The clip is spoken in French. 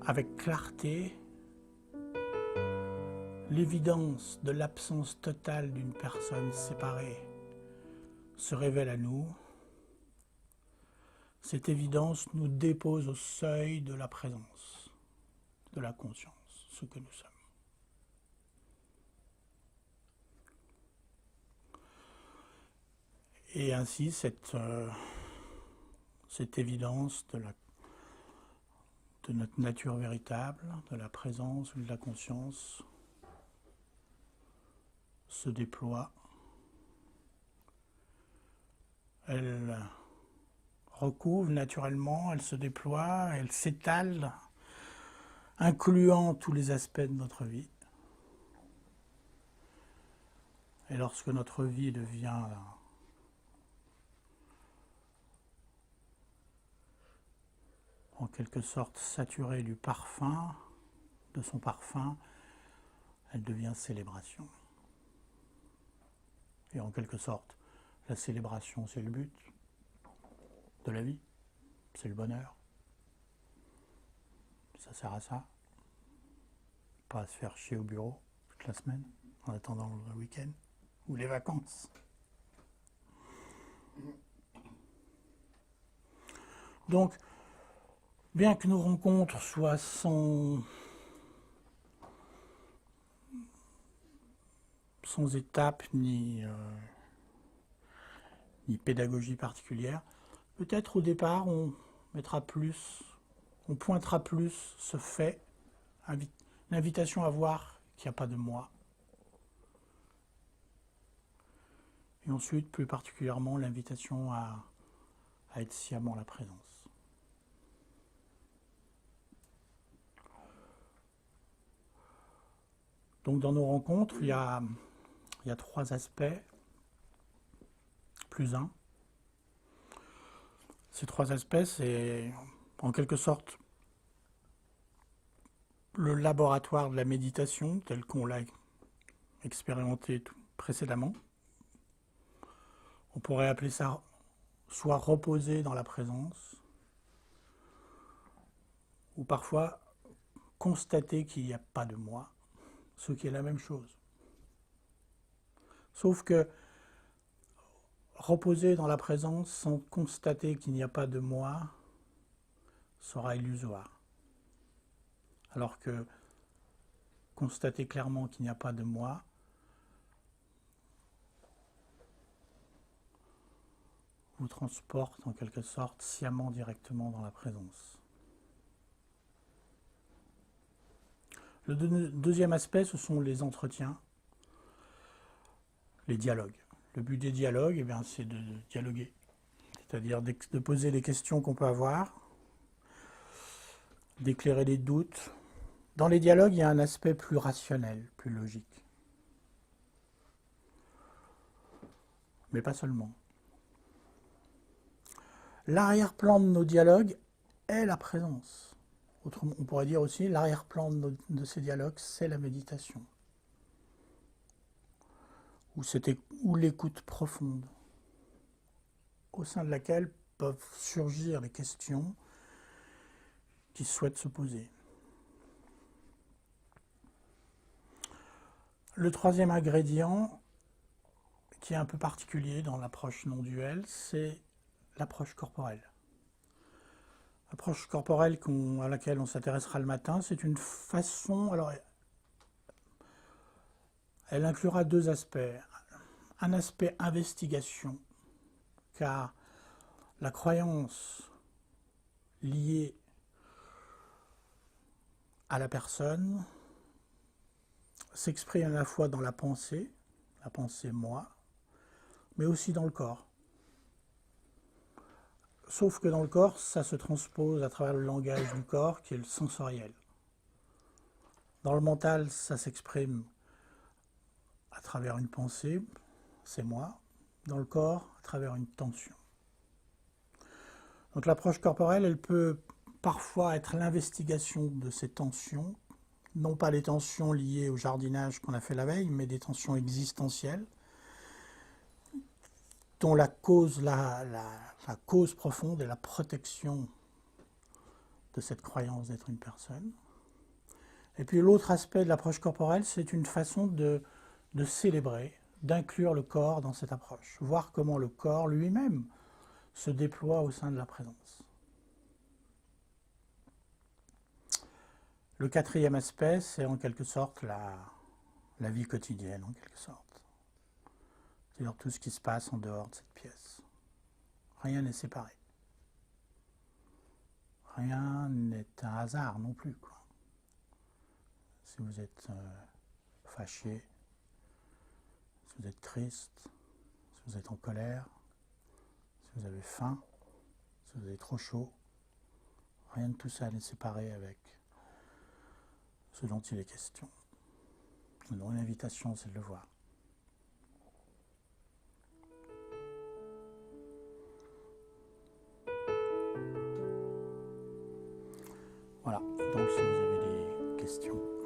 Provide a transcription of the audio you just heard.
avec clarté l'évidence de l'absence totale d'une personne séparée se révèle à nous. Cette évidence nous dépose au seuil de la présence, de la conscience, ce que nous sommes. Et ainsi, cette évidence de notre nature véritable, de la présence ou de la conscience, se déploie. Elle recouvre naturellement, elle se déploie, elle s'étale, incluant tous les aspects de notre vie. Et lorsque notre vie devient en quelque sorte saturée du parfum, de son parfum, elle devient célébration. Et en quelque sorte, la célébration, c'est le but de la vie, c'est le bonheur. Ça sert à ça. Pas à se faire chier au bureau toute la semaine, en attendant le week-end ou les vacances. Donc, bien que nos rencontres soient sans étape ni pédagogie particulière, peut-être au départ on pointera plus ce fait, l'invitation à voir qu'il n'y a pas de moi. Et ensuite, plus particulièrement, l'invitation à être sciemment la présence. Donc dans nos rencontres, il y a 3 aspects, plus un. Ces 3 aspects, c'est en quelque sorte le laboratoire de la méditation tel qu'on l'a expérimenté précédemment. On pourrait appeler ça soit reposer dans la présence, ou parfois constater qu'il n'y a pas de moi, ce qui est la même chose. Sauf que reposer dans la présence sans constater qu'il n'y a pas de moi sera illusoire. Alors que constater clairement qu'il n'y a pas de moi vous transporte en quelque sorte sciemment directement dans la présence. Le deuxième aspect, ce sont les entretiens, les dialogues. Le but des dialogues, c'est de dialoguer, c'est-à-dire de poser les questions qu'on peut avoir, d'éclairer les doutes. Dans les dialogues, il y a un aspect plus rationnel, plus logique. Mais pas seulement. L'arrière-plan de nos dialogues est la présence. Autrement, on pourrait dire aussi l'arrière-plan de ces dialogues, c'est la méditation. Ou l'écoute profonde, au sein de laquelle peuvent surgir les questions qui souhaitent se poser. Le troisième ingrédient, qui est un peu particulier dans l'approche non duelle, c'est l'approche corporelle. L'approche corporelle à laquelle on s'intéressera le matin, c'est une façon... Alors, elle inclura 2 aspects. Un aspect investigation, car la croyance liée à la personne s'exprime à la fois dans la pensée moi, mais aussi dans le corps. Sauf que dans le corps, ça se transpose à travers le langage du corps qui est le sensoriel. Dans le mental, ça s'exprime à travers une pensée, c'est moi. Dans le corps, à travers une tension. Donc l'approche corporelle, elle peut parfois être l'investigation de ces tensions, non pas les tensions liées au jardinage qu'on a fait la veille, mais des tensions existentielles, dont la cause profonde est la protection de cette croyance d'être une personne. Et puis l'autre aspect de l'approche corporelle, c'est une façon de célébrer, d'inclure le corps dans cette approche, voir comment le corps lui-même se déploie au sein de la présence. Le quatrième aspect, c'est en quelque sorte la vie quotidienne, en quelque sorte. C'est-à-dire tout ce qui se passe en dehors de cette pièce. Rien n'est séparé. Rien n'est un hasard non plus, quoi. Si vous êtes fâché, si vous êtes triste, si vous êtes en colère, si vous avez faim, si vous avez trop chaud, rien de tout ça n'est séparé avec ce dont il est question. Donc l'invitation, c'est de le voir. Voilà, donc si vous avez des questions.